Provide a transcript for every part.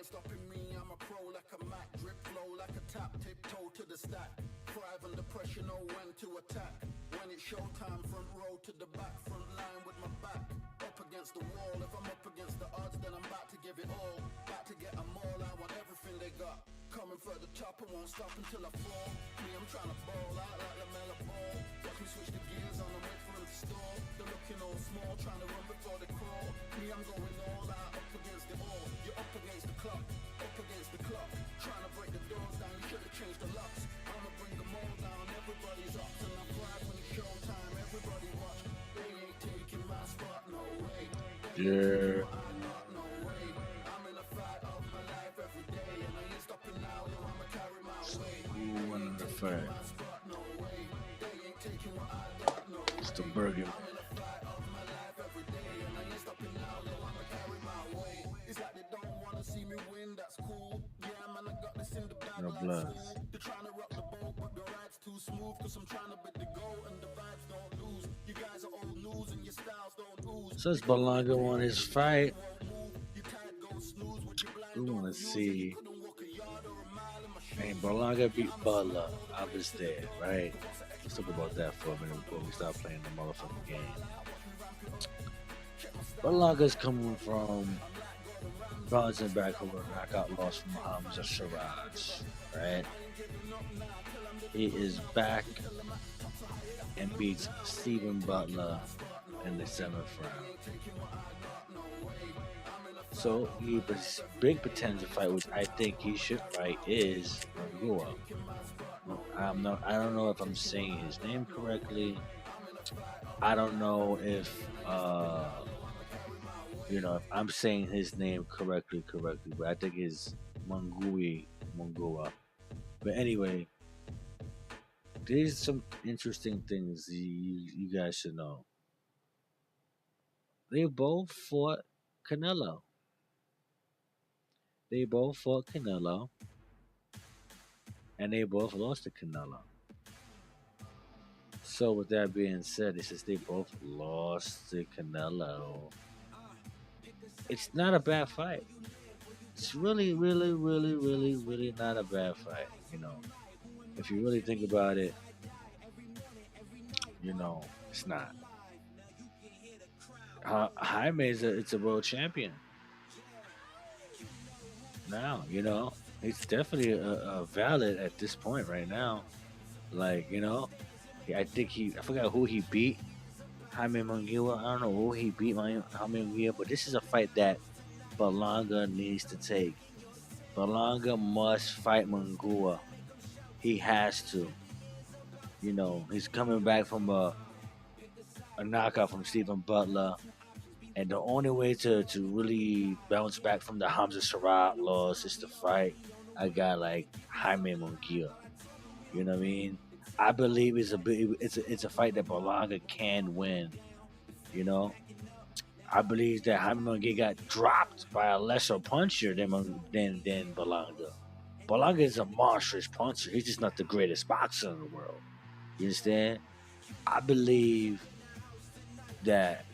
ain't stopping me, I'm a pro like a Mac. Drip flow like a tap, tiptoe to the stack. Thrive under pressure, know when to attack. When it's showtime, front row to the back. Front line with my back up against the wall. If I'm up against the odds, then I'm about to give it all. About to get them all, I want everything they got. Coming for the top, I won't stop until I fall. Me, I'm trying to ball out like the Mela ball. Watch me switch the gears on them, wait for them to stall. They're looking all small, trying to run before they crawl. Me, I'm going all out, up against it all. You're up against the clock, up against the clock. Trying to break the doors down, you should have changed the locks. I'ma bring them all down, everybody's up. And I'm glad when it's showtime, everybody watch. They ain't taking my spot, no way. Yeah. No way. I'm in a fight of my life every day. And I ain't stopping now, no, I'ma carry my weight. Ooh, one of the fight. My spot, no way. They ain't taking what I got, no way. It's the burger. I'm in a fight of my life every day. And I ain't stopping now, no, I'ma carry my weight. It's like they don't wanna see me win, that's cool. Yeah, man, I got this in the bag No like blood. school. They're trying to rock the boat, but the ride's too smooth. Cause I'm trying to bet the goal and the vibes don't lose. You guys are old news and your styles don't ooze. Says Berlanga won his fight. We want to see. Man, Berlanga beat Butler. I was there, right? Let's talk about that for a minute before we start playing the motherfucking game. Berlanga's coming from bouncing back from a knockout loss from Hamza Siraj, right? He is back and beats Stephen Butler in the 7th round. So his big potential fight, which I think he should fight, is Mungguia. I don't know if I'm saying his name correctly. I don't know if if I'm saying his name correctly, but I think it's Mungguia. But anyway, there's some interesting things you guys should know. They both fought Canelo. And they both lost to Canelo. So with that being said, since they both lost to Canelo, it's not a bad fight. It's really, really, really, really, really not a bad fight. If you really think about it, it's not. Jaime it's a world champion. Now, it's definitely a valid at this point right now. Like, I forgot who he beat. Jaime Mungguia. I don't know who he beat, Jaime Mungguia, but this is a fight that Berlanga needs to take. Berlanga must fight Mungguia. He has to. He's coming back from a knockout from Stephen Butler. And the only way to really bounce back from the Hamza Siraj loss is to fight a guy like Jaime Mungguia. You know what I mean? I believe it's a fight that Berlanga can win. I believe that Jaime Mungguia got dropped by a lesser puncher than Berlanga. Berlanga is a monstrous puncher. He's just not the greatest boxer in the world. You understand? I believe that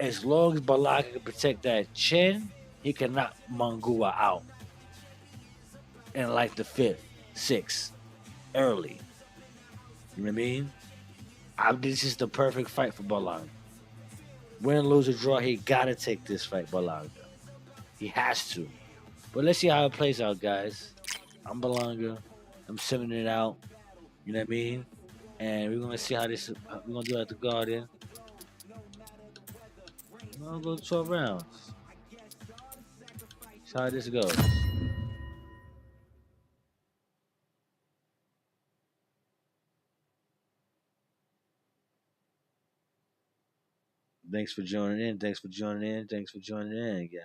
as long as Berlanga can protect that chin, he can knock Mungguia out in like the 5th, 6th, early. You know what I mean? This is the perfect fight for Berlanga. Win, lose, or draw, he gotta take this fight, Berlanga. He has to. But let's see how it plays out, guys. I'm Berlanga. I'm sending it out. You know what I mean? And we're gonna see how we're gonna do at the Guardian. I'll go 12 rounds. That's how this goes. Thanks for joining in. Yeah.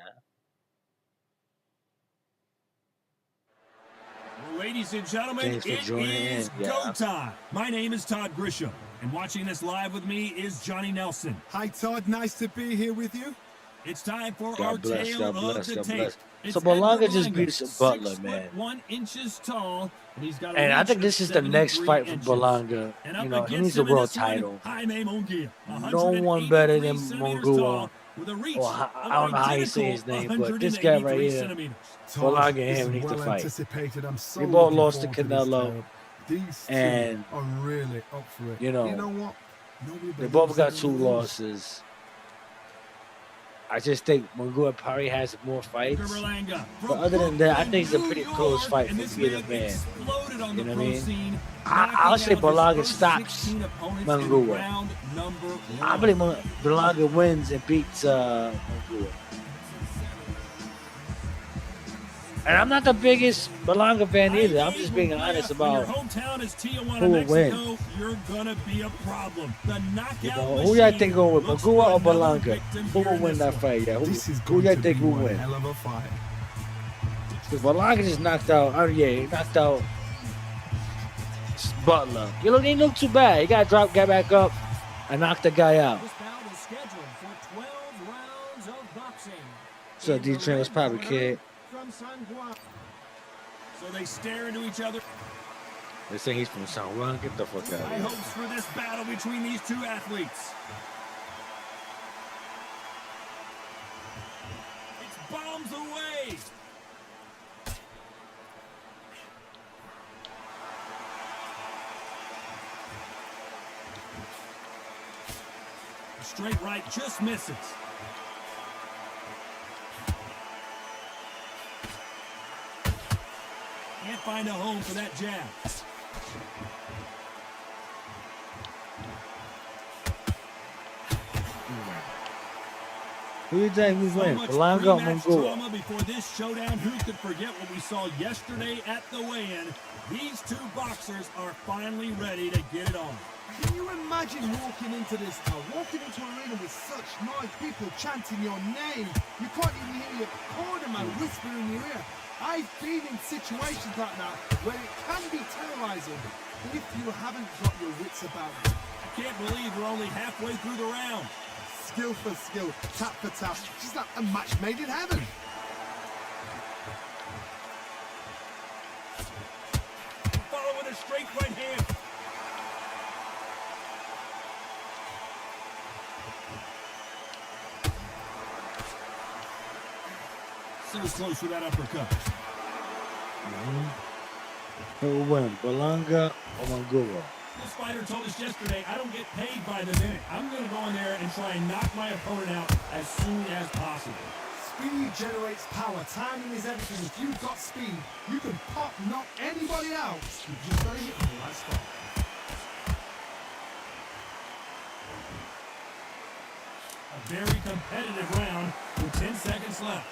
Ladies and gentlemen, it is go time. My name is Todd Grisham, and watching this live with me is Johnny Nelson. Hi, Todd. Nice to be here with you. It's time for our tale of the tape. So Berlanga just beat Butler, man. 1 inch tall, and he's got. And I think this is the next fight for Berlanga. He needs a world title. Jaime Mungguia, no one better than Mungguia. with a reach Or of I don't know how you say his name, but this guy right here, centimeters. Berlanga and him need to fight. We both lost to Canelo, These two and are really up for it. you know what? Nobody they both got believes 2 in the losses. I just think Mungguia probably has more fights. But other than that, I think it's a pretty close fight for either man. You know what I mean? I'll say Berlanga stops Mungguia. I believe Berlanga wins and beats Mungguia. And I'm not the biggest Berlanga fan either. I'm just being honest about who will win. You're gonna be a problem. The knockout who y'all think will win, Mungguia or Berlanga? Who will win that fight? Yeah, who y'all think will win? hell of a fight. Because Berlanga just knocked out. Oh yeah, he knocked out Butler. You know, he didn't look too bad. He got dropped, got back up, and knocked the guy out. This bout is scheduled for 12 rounds of boxing. So D-Train was probably kid. So they stare into each other. They say he's from San Juan. Get the fuck out of High here. hopes for this battle between these two athletes. It's bombs away. A straight right just misses. Can't find a home for that jab. Who you think will win? Berlanga or Mungguia? Before this showdown, who could forget what we saw yesterday at the weigh-in? These two boxers are finally ready to get it on. Can you imagine walking into this town, walking into an arena with such noise, people chanting your name? You can't even hear your cornerman whisper in your ear. I've been in situations like that where it can be terrorizing if you haven't got your wits about you. I can't believe we're only halfway through the round. Skill for skill, tap for tap, just like a match made in heaven. Following a straight right hand. So close with that uppercut. Who will win? Berlanga or Mungguia? This fighter told us yesterday, I don't get paid by the minute. I'm going to go in there and try and knock my opponent out as soon as possible. Speed generates power. Timing is everything. If you've got speed, you can pop knock anybody out. You just got to hit the right spot. A very competitive round with 10 seconds left.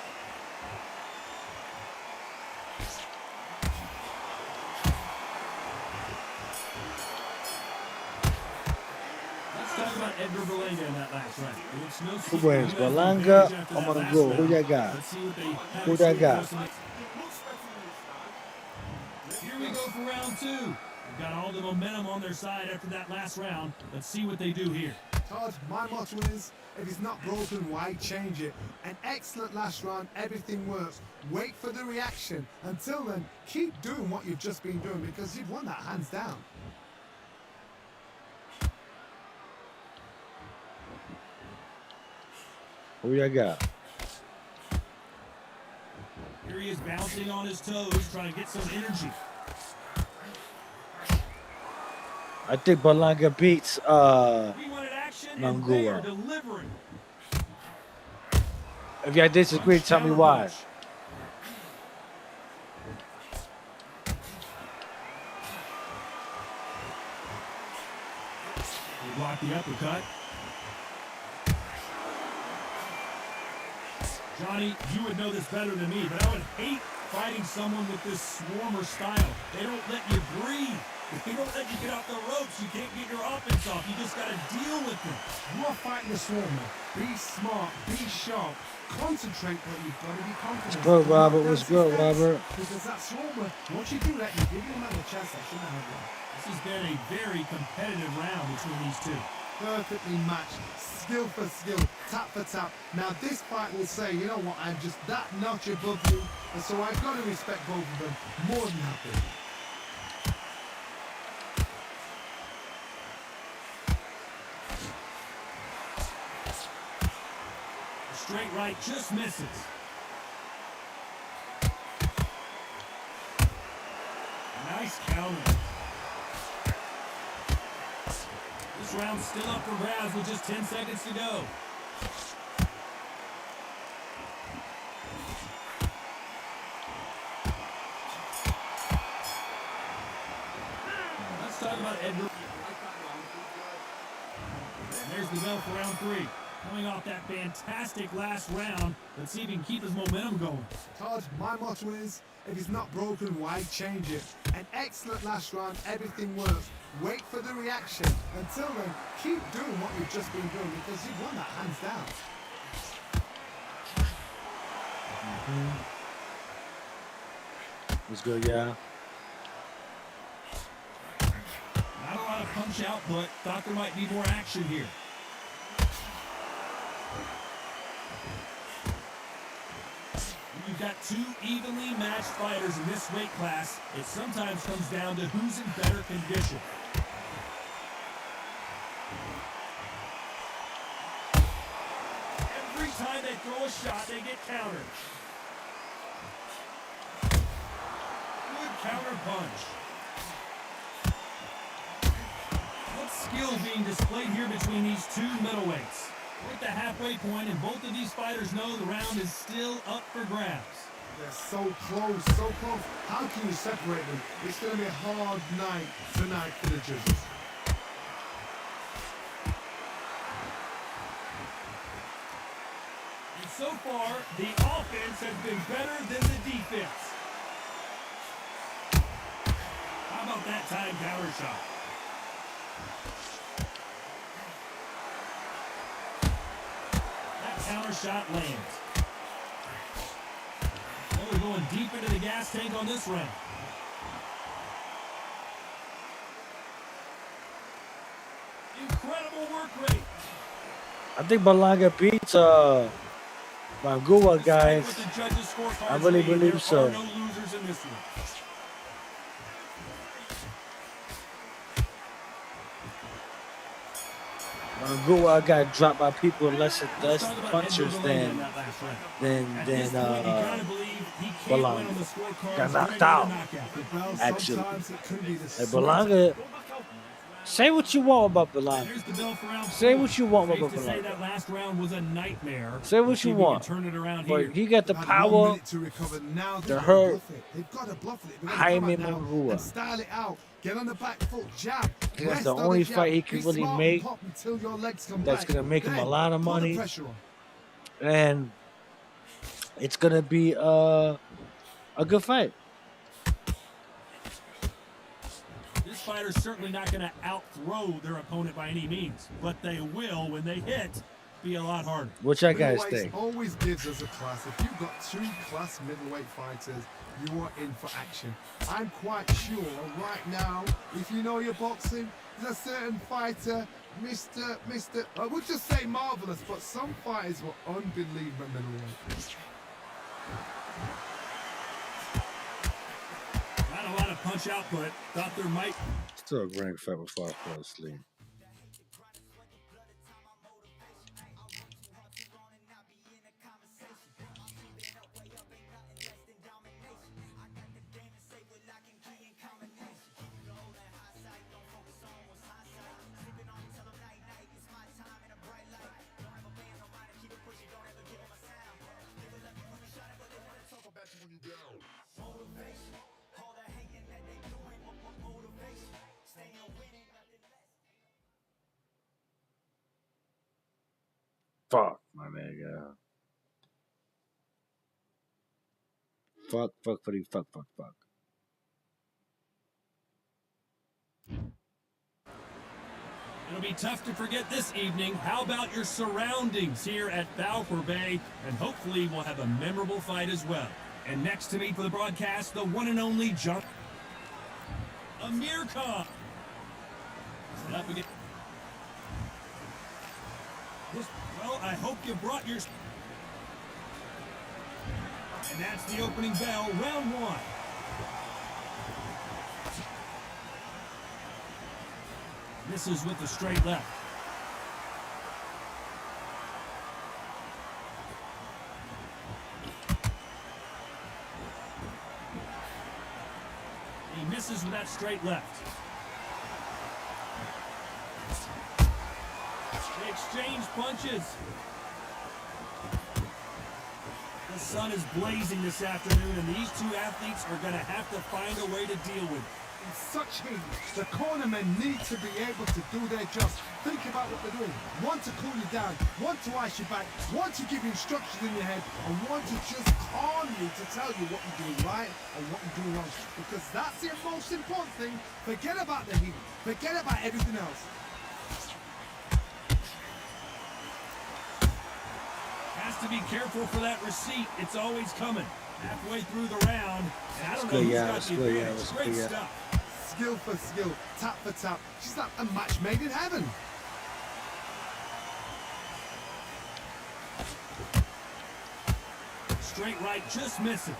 Edgar Berlanga in that last round. Who wins? Berlanga or Mungguia? Who y'all got? Who y'all got? Here we go for round 2. They've got all the momentum on their side after that last round. Let's see what they do here. Todd, my motto is, if it's not broken, why change it? An excellent last round, everything works. Wait for the reaction. Until then, keep doing what you've just been doing because you've won that hands down. Who y'all got? Here he is bouncing on his toes, trying to get some energy. I think Berlanga beats We wanted action and they are Mungguia. delivering. If y'all disagree, tell me why. He blocked the uppercut. Johnny, you would know this better than me, but I would hate fighting someone with this swarmer style. They don't let you breathe. If they don't let you get off the ropes, you can't get your offense off. You just got to deal with them. You are fighting the swarmer. Be smart, be sharp, concentrate, but you've got to be confident. What's good, Robert? What's good, Robert? Because that swarmer, once you do that, you give him another chance, that shouldn't have one. This has been a very competitive round between these two. Perfectly matched, skill for skill, tap for tap. Now this fight will say, you know what, I'm just that notch above you, and so I've got to respect both of them more than happy. right just misses. Nice counter. This round's still up for grabs with just 10 seconds to go. Let's talk about Edgar. And there's the bell for round 3. Coming off that fantastic last round, let's see if he can keep his momentum going. Todd, my motto is, if it's not broken, why change it? An excellent last round, everything works. Wait for the reaction. Until then, keep doing what you've just been doing because you've won that hands down. Let's go, yeah. Not a lot of punch out, but thought there might be more action here. You've got two evenly matched fighters in this weight class. It sometimes comes down to who's in better condition. Every time they throw a shot, they get countered. Good counter punch. What skill being displayed here between these two middleweights? We're at the halfway point, and both of these fighters know the round is still up for grabs. They're so close, so close. How can you separate them? It's going to be a hard night tonight for the judges. And so far, the offense has been better than the defense. How about that time counter shot? Counter shot lands. Oh, we're going deep into the gas tank on this round. Incredible work rate. I think Berlanga beats Mungguia, guys. I really believe so. There are no losers in this one. Mungguia got dropped by people with less punchers than Berlanga. Got knocked out. Actually, Berlanga. Say what you want about Berlanga. Say what you want about Berlanga. That last round was a nightmare. Say what you want. Turn it around but here. he got the power to hurt Jaime Mungguia. Style it out. Get on the back foot, jab. That's the only fight he can really make that's going to make him a lot of money. And it's going to be a good fight. This fighter's certainly not going to out-throw their opponent by any means, but they will, when they hit, be a lot harder. What y'all guys think? Always gives us a class. If you've got two class middleweight fighters, you are in for action. I'm quite sure right now, if you know your boxing, there's a certain fighter, Mr. I would just say marvelous, but some fighters were unbelievable middleweight. Not a lot of punch output. Thought there might. Still a great fight before I fall asleep. Fuck, my nigga. Fuck. It'll be tough to forget this evening. How about your surroundings here at Balfour Bay? And hopefully we'll have a memorable fight as well. And next to me for the broadcast, the one and only John Amir Khan. Set up again. Well, I hope you brought your... And that's the opening bell, round one. Misses with the straight left. misses with that straight left. They exchange punches. The sun is blazing this afternoon, and these two athletes are going to have to find a way to deal with it. In such heat, the cornermen need to be able to do their jobs. Think about what they're doing. One to cool you down, one to ice you back, one to give you instructions in your head, and one to just calm you to tell you what you're doing right and what you're doing wrong. Because that's the most important thing. Forget about the heat. Forget about everything else. Has to be careful for that receipt. It's always coming. Halfway through the round, and I don't know who's got the advantage. Great stuff. Skill for skill, tap for tap. She's like a match made in heaven. Straight right just misses.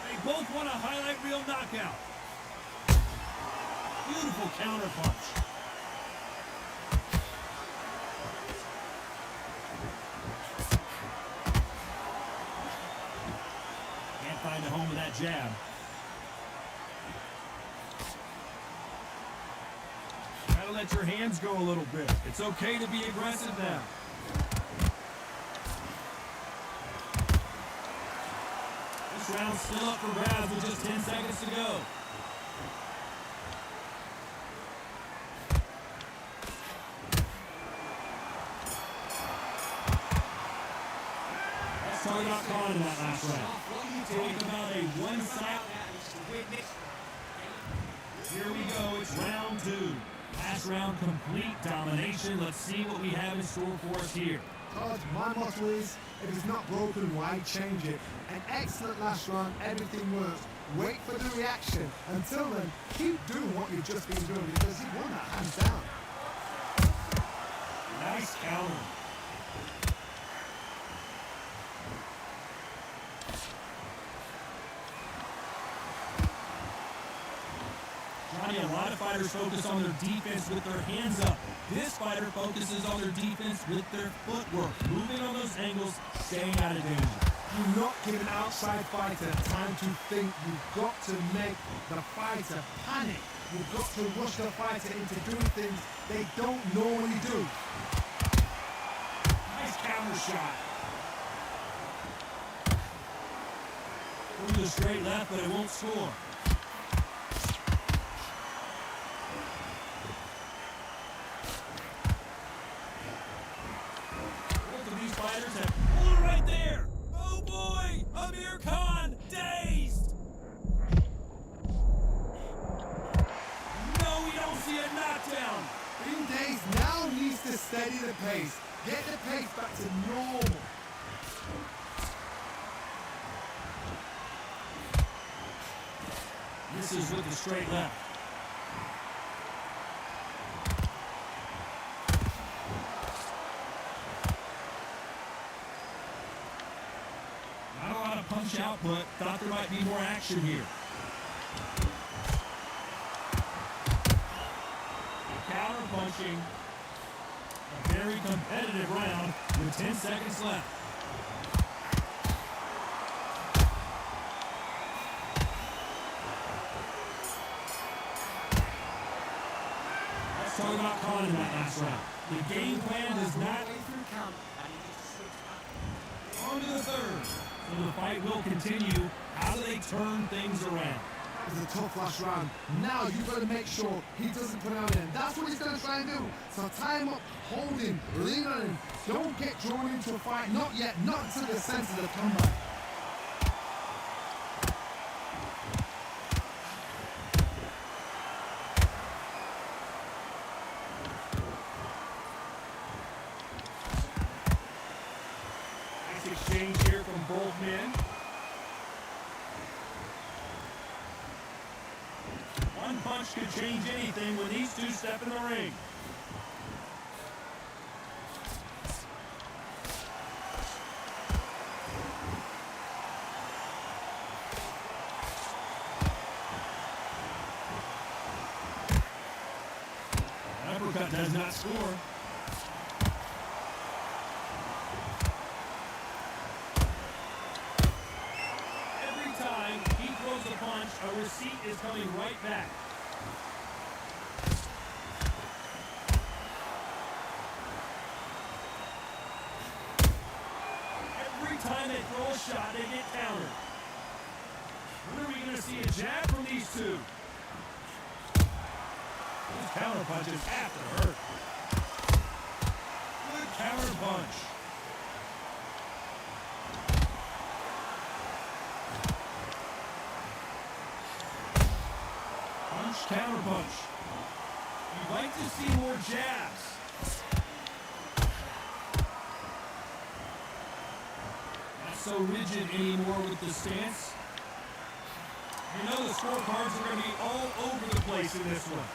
They both want a highlight reel knockout. Beautiful counter punch. Find a home with that jab. Gotta let your hands go a little bit. It's okay to be aggressive now. This round's still up for grabs with just 10 seconds to go. Sorry about calling in that last round. Talk about a one-sided. Here we go. It's round two. Last round, complete domination. Let's see what we have in store for us here. Todd, my motto is, if it's not broken, why change it? An excellent last round, everything works. Wait for the reaction. Until then, keep doing what you've just been doing because you won that hands down. Nice counter. A lot of fighters focus on their defense with their hands up. This fighter focuses on their defense with their footwork, moving on those angles, staying out of danger. Do not give an outside fighter time to think. You've got to make the fighter panic. You've got to rush the fighter into doing things they don't normally do. Nice counter shot. Through the straight left, but it won't score. Right there! Oh boy! Amir Khan dazed! No, we don't see a knockdown! Being dazed now needs to steady the pace. Get the pace back to normal. This is with the straight left. Punch output, thought there might be more action here. Counter punching. A very competitive round with 10 seconds left. Let's talk about Khan in that last round. The game plan does not. On to the third. So the fight will continue. How do they turn things around? It's a tough last round. Now you've got to make sure he doesn't put out in. That's what he's going to try and do. So tie him up, hold him, lean on him. Don't get drawn into a fight. Not yet. Not until the sense of the comeback. Exchange here from both men. One punch could change anything when these two step in the ring. Uppercut does not score. punch, a receipt is coming right back. Every time they throw a shot, they get countered. When are we going to see a jab from these two? Those counter punches have to hurt. Good counter punch. Punch, counter punch. You'd like to see more jabs. Not so rigid anymore with the stance. You know the scorecards are going to be all over the place in this one.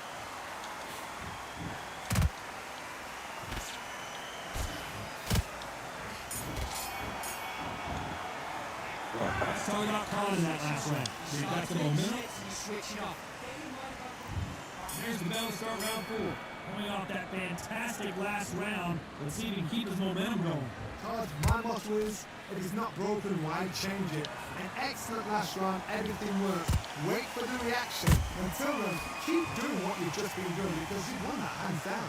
Let's talk about Khan in that last round. So you got the momentum. There's the bell to start round 4. Coming off that fantastic last round, let's see if he can keep his momentum going. Todd, my motto is, if it's not broken, why change it? An excellent last round, everything works. Wait for the reaction. Until then, keep doing what you've just been doing because you won that hands down.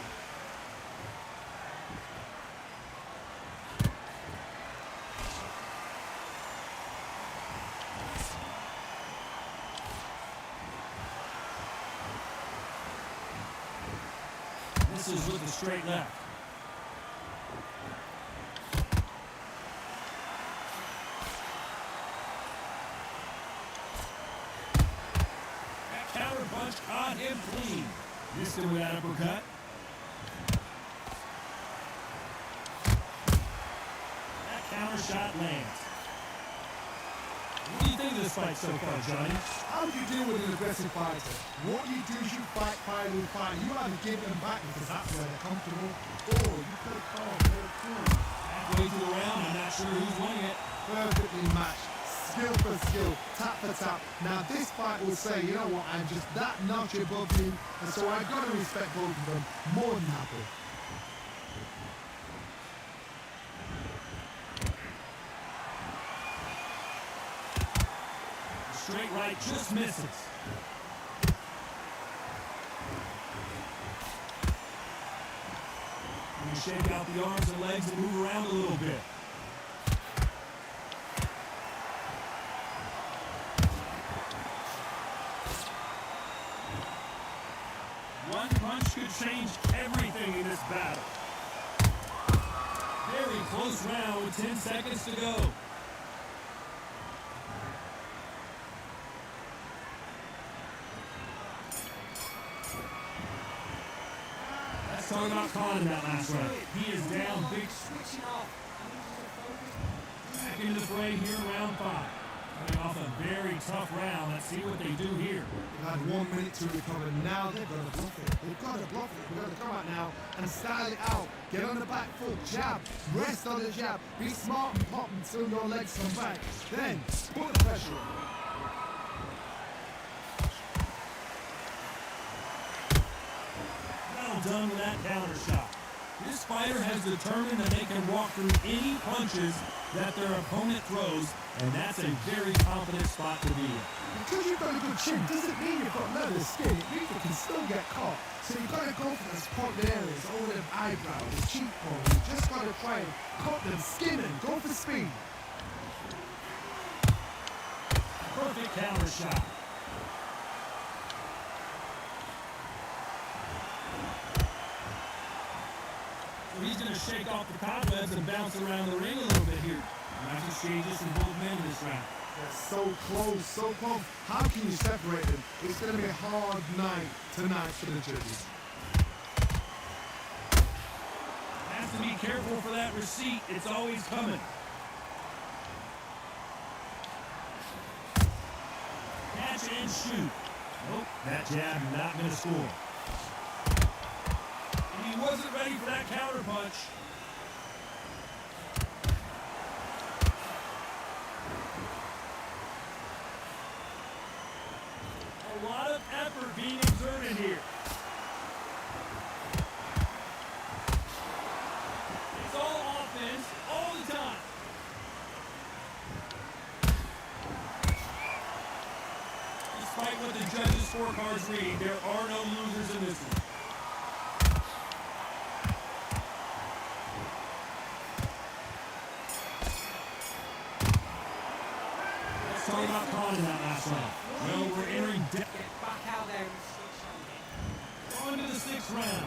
This is with the straight left. That counter punch caught him clean. Missed him with that uppercut. That counter shot lands. What do you think of this fight so far, Johnny? How do you deal with an aggressive fighter? What you do is you fight. You either give them back because that's where they're comfortable, or you play calm, play cool. Halfway through the round, I'm not sure who's winning it. Perfectly matched, skill for skill, tap for tap. Now this fight will say, you know what, I'm just that notch above you, and so I've got to respect both of them more than happy. Straight right just misses. You shake out the arms and legs and move around a little bit. One punch could change everything in this battle. Very close round with 10 seconds to go. Talking about Khan in that last round. He is down big. Back into the fray here in round 5. Coming off a very tough round. Let's see what they do here. They've had 1 minute to recover. Now they've got to bluff it. They've got to bluff it. They've got to come out now and style it out. Get on the back foot, jab, rest on the jab. Be smart and pop until your legs come back. Then put the pressure on. Done with that counter shot. This fighter has determined that they can walk through any punches that their opponent throws, and that's a very confident spot to be in. Because you've got a good chin doesn't mean you've got leather skin. It means you can still get caught. So you've got to go for those pointed areas, over the eyebrows, the cheekbone. You just got to try and cut them, skin them, go for speed. Perfect counter shot. He's going to shake off the cobwebs and bounce around the ring a little bit here. Nice exchanges from both men in this round. They're so close, so close. How can you separate them? It's going to be a hard night tonight for the judges. Has to be careful for that receipt. It's always coming. Catch and shoot. Nope, that jab not going to score. He wasn't ready for that counter punch. A lot of effort being exerted here. It's all offense all the time. what the judges' scorecards read. There are no losers in this one. Let's talk about Khan in that last round. Well, we're entering Get back out there and on to the 6th round.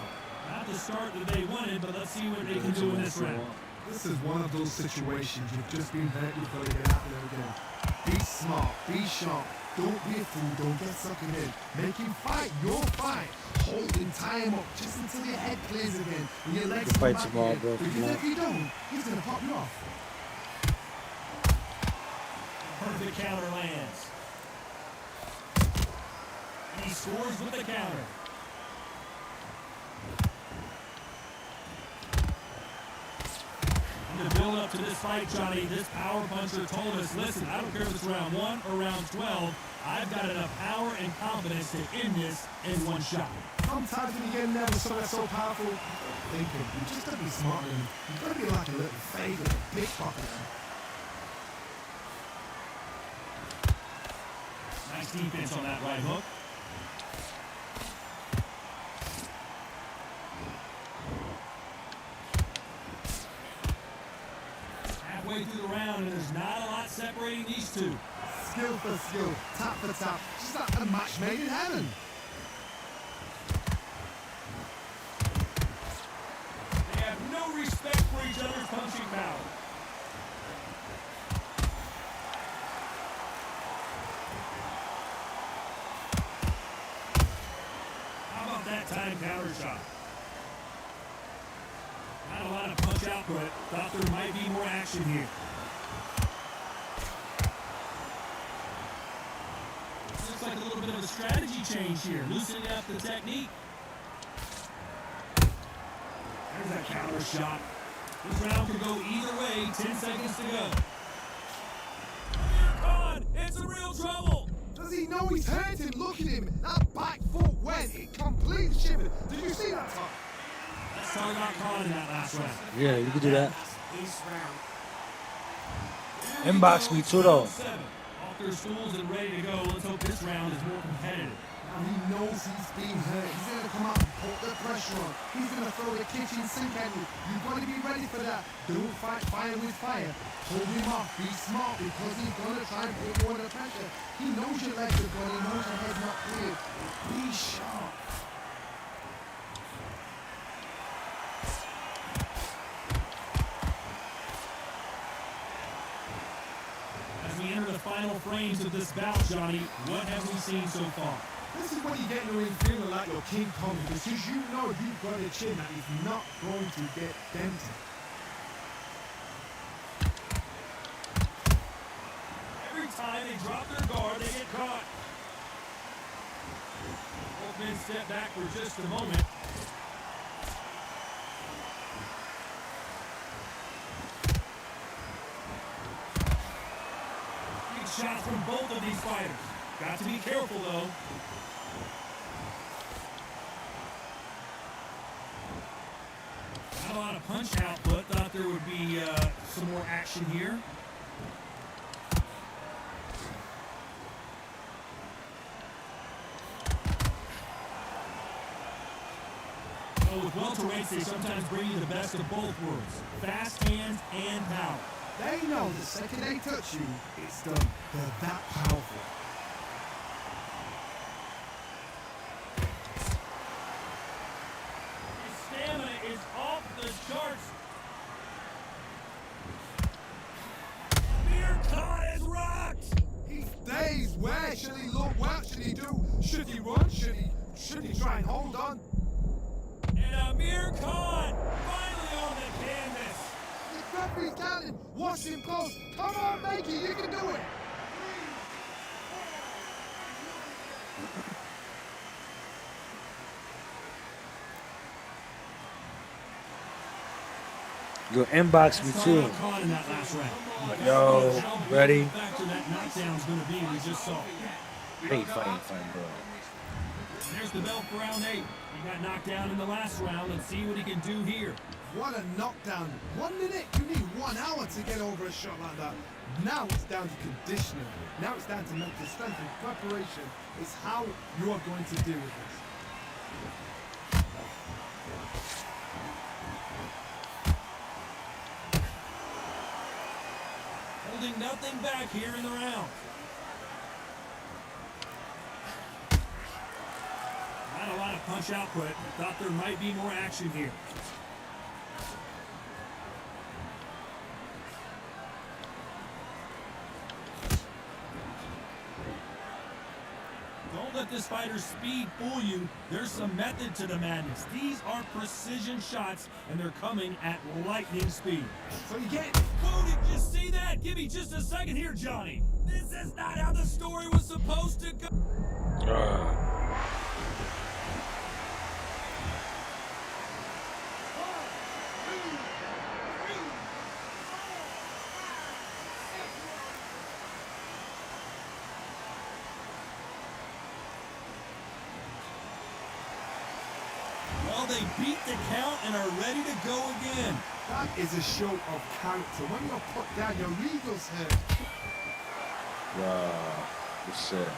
Not the start that they wanted, but let's see what they can do in this round. This is one of those situations you've just been hurt, you've got to get out there again. Be smart, be sharp, don't be a fool, don't get sucking in. Make him fight your fight. Hold him, tie him up just until your head clears again and your legs come Fight back tomorrow, again. bro. Because if you don't, he's going to pop you off. Perfect counter lands. And he scores with the counter. To build up to this fight, Johnny, this power puncher told us, listen, I don't care if it's round 1 or round 12, I've got enough power and confidence to end this in one shot. Sometimes when you get in there with something that's so powerful, thinking, you just got to be smart and you've got to be like a little fake or a pickpocketer. Nice defense on that right hook. Halfway through the round, and there's not a lot separating these two. Skill for skill, tap for tap, just like a match made in heaven. They have no respect for each other's punching power. How about that time counter shot? Not a lot of punch output. Thought there might be more action here. Looks like a little bit of a strategy change here, loosening up the technique. There's that counter shot. This round could go either way. 10 seconds to go. Amir Khan, it's a real trouble. Does he know he's hurting? Look at him. That back foot went. It completely shivered. Did you see that, Tom? Let's talk about Khan in that last round. Yeah, you can do that. this round. Here we Inbox go, me it's too, though. round 7. Off their stools and ready to go. Let's hope this round is more competitive. Now he knows he's being hurt. He's going to come out and put the pressure on. He's going to throw the kitchen sink at you. You've got to be ready for that. Don't fight fire with fire. Hold him off. Be smart because he's going to try and put you under pressure. He knows your legs are gone. He knows your head's not clear. Be sharp. As we enter the final frames of this bout, Johnny, what have we seen so far? This is when you get in the ring feeling like you're King Kong because you know you've got a chin that is not going to get dented. Every time they drop their guard, they get caught. Both men step back for just a moment. Big shots from both of these fighters. Got to be careful, though. Not a lot of punch output. Thought there would be some more action here. Well, with welterweights, they sometimes bring you the best of both worlds. Fast hands and power. They know the second they touch you, it's done. They're that powerful. His stamina is off the charts. Amir Khan is rocked. He's dazed. Where should he look? What should he do? Should he run? Should he try and hold on? And Amir Khan finally on the canvas. The referee's counting. Watch him close. Come on, Mikey, you can do it. Yo, inbox me Let's talk too. about Khan in that last round. Yo, How big ready? of a factor that knockdown's going to be, we just saw. Hate fighting, bro. There's the bell for round 8. He got knocked down in the last round. Let's see what he can do here. What a knockdown. 1 minute? You need 1 hour to get over a shot like that. Now it's down to conditioning. Now it's down to mental strength and preparation. Is how you are going to deal with this. Holding nothing back here in the round. Not a lot of punch output. Thought there might be more action here. Don't let this fighter's speed fool you. There's some method to the madness. These are precision shots, and they're coming at lightning speed. So you get Whoa, did you see that? Give me just a second here, Johnny. This is not how the story was supposed to go. Well, they beat the count and are ready to go again. that is a show of character. When you're put down, your eagle's hurt. Wow, what's that?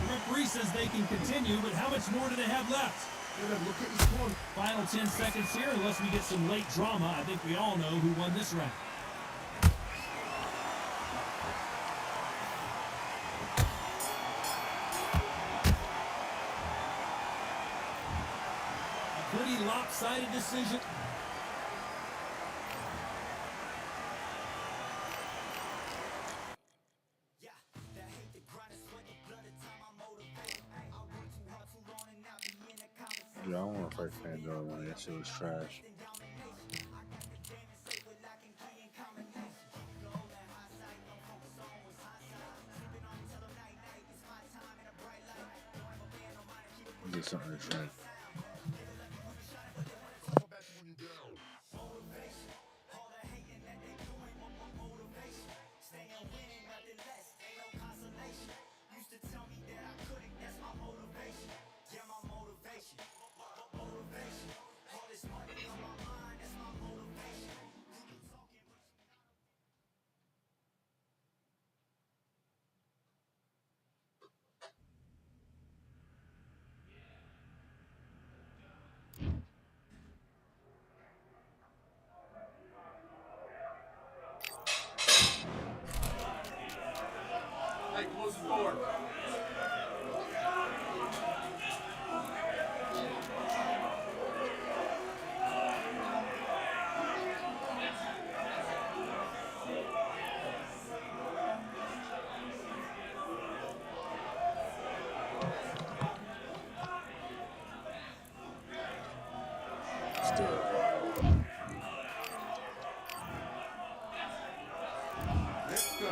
The referee says they can continue, but how much more do they have left? Look at his corner. Final 10 seconds here, unless we get some late drama. I think we all know who won this round. A pretty lopsided decision. Yeah, I don't want to fight Pandora when that shit was trash. Get something to drink. Hey, close the door. Let's go.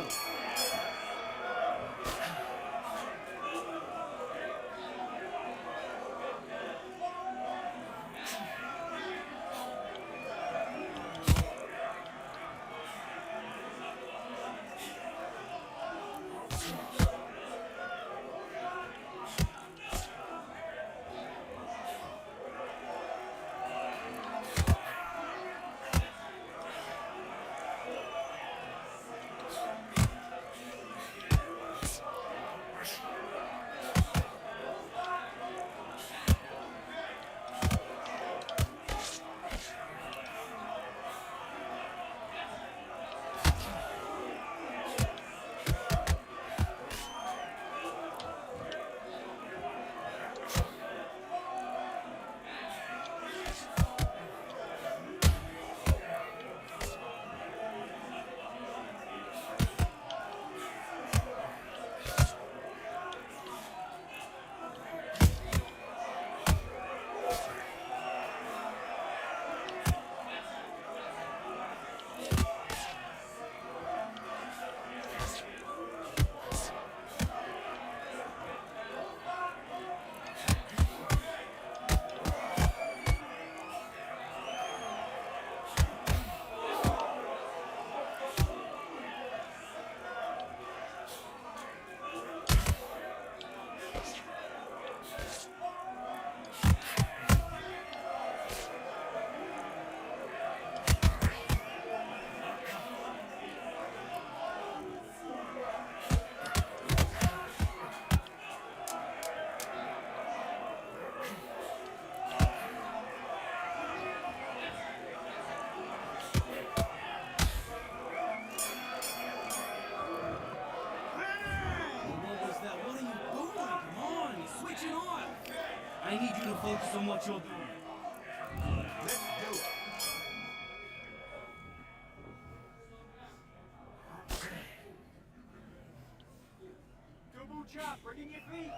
I need you to focus on what you're doing. Let's do it. Double chop, bringing your feet.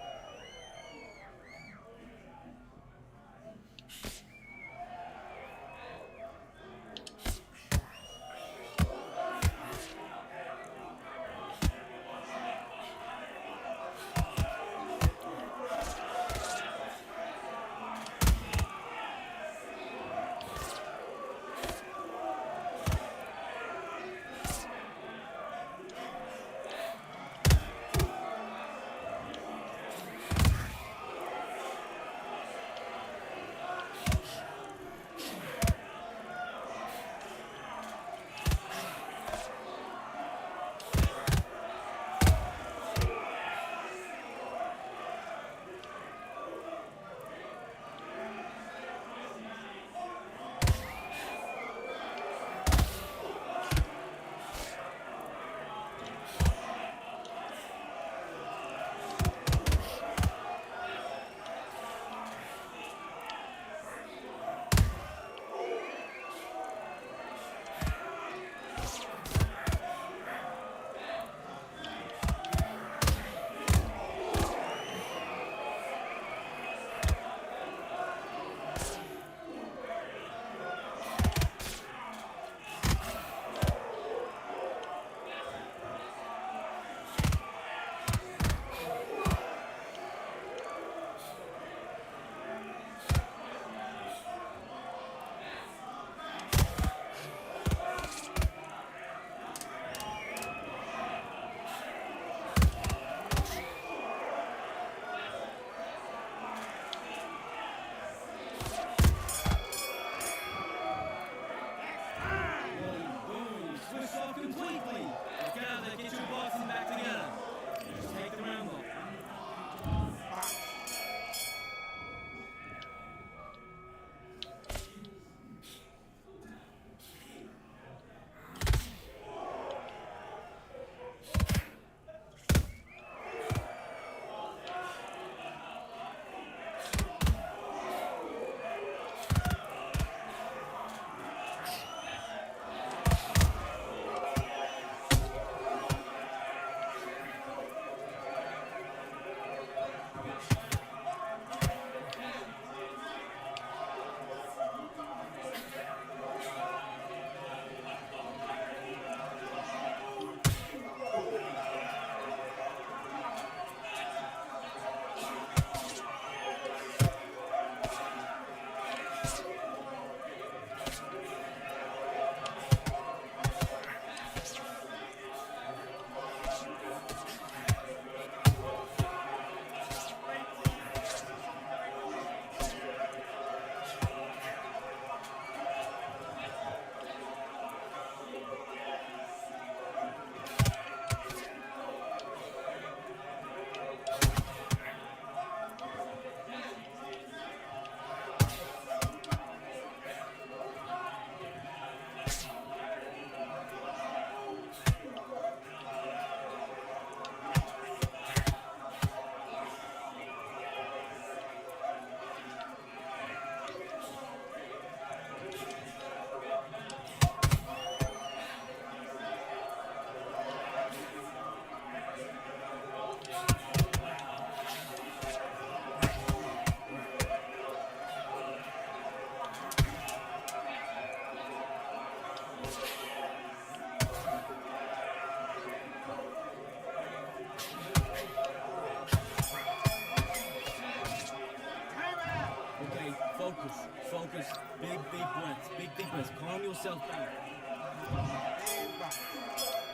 Focus. Big breaths. Big breaths. Calm yourself down.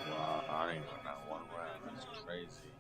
Wow, I ain't know not one round. That's crazy.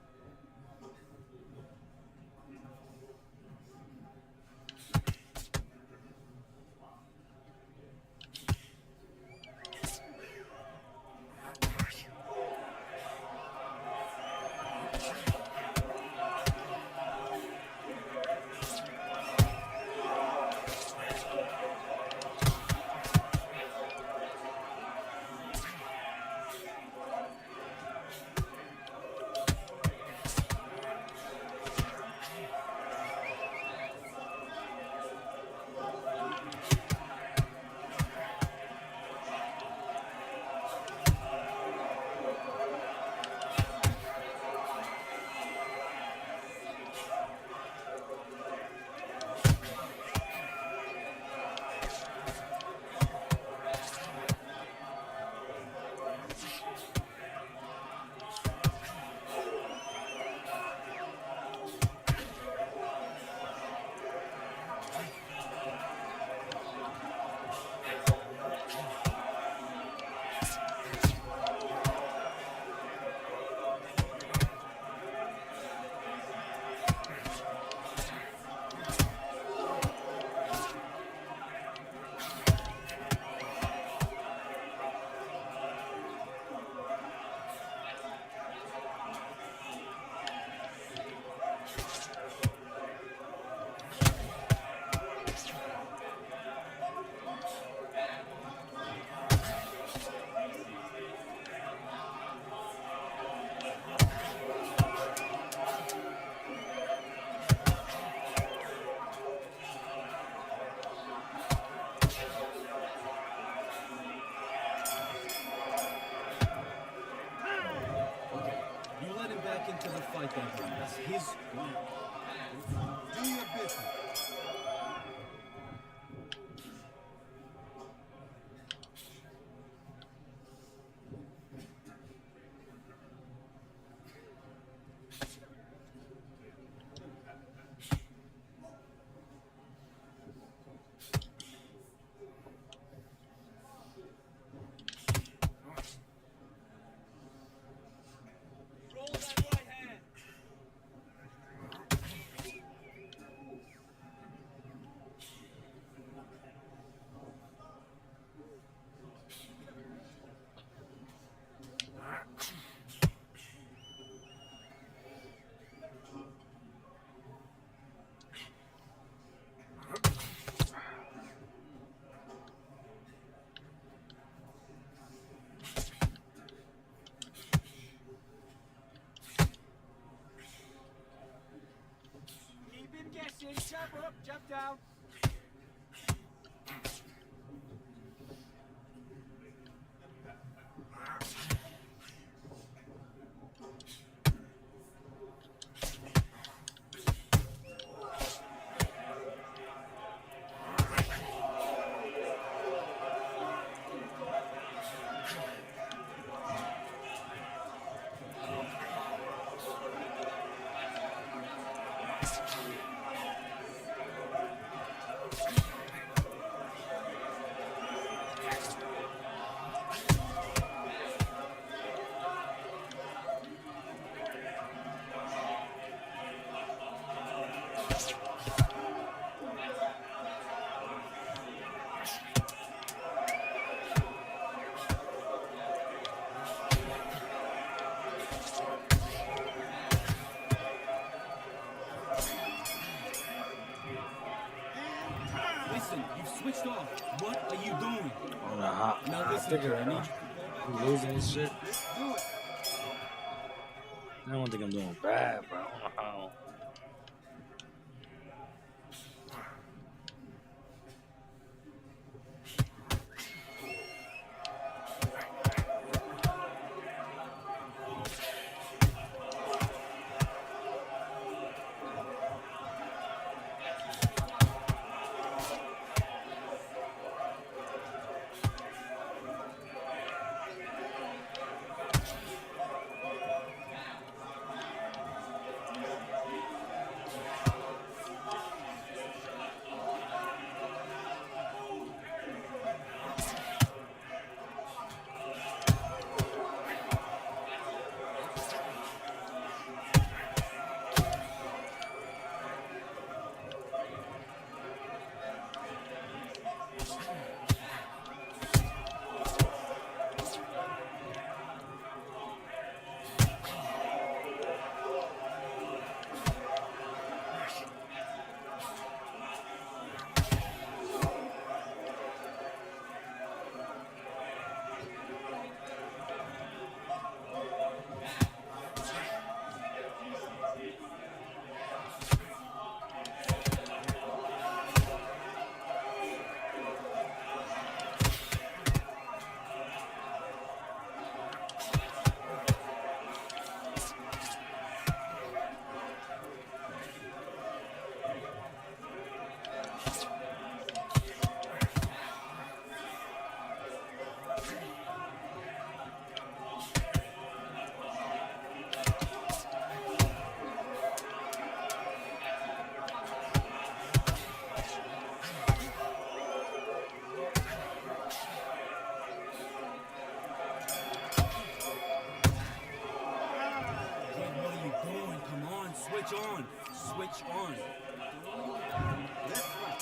to the fight that day. That's his right. Do your business. Roll that right hand. Keep him guessing. Jump up, jump down. Listen, you've switched off. What are you doing? I don't know how. Now I listen, figure I need you out. to fall back. I'm losing this shit. Do it. I don't think I'm doing bad, bro. I don't know how. Switch on. Switch on. Left, right.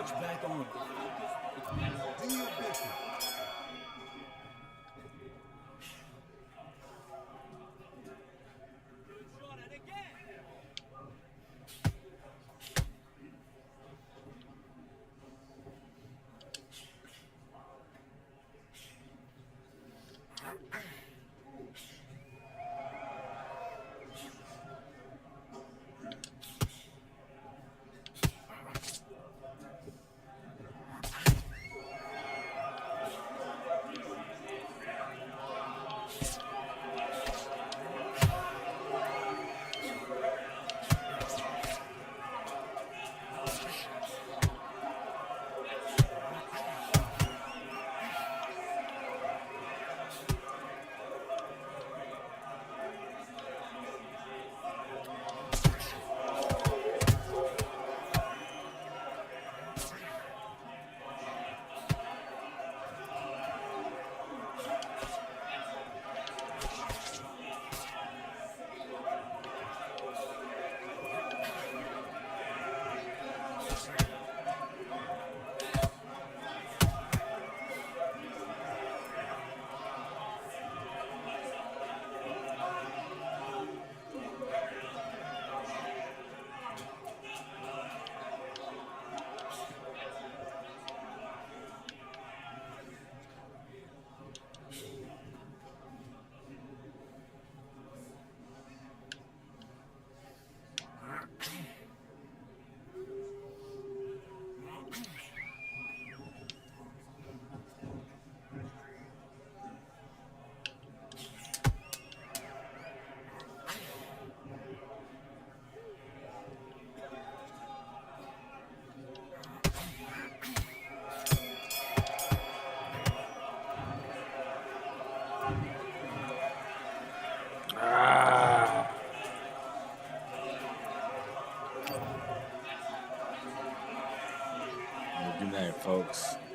switch back on. Do your business. Good night, folks.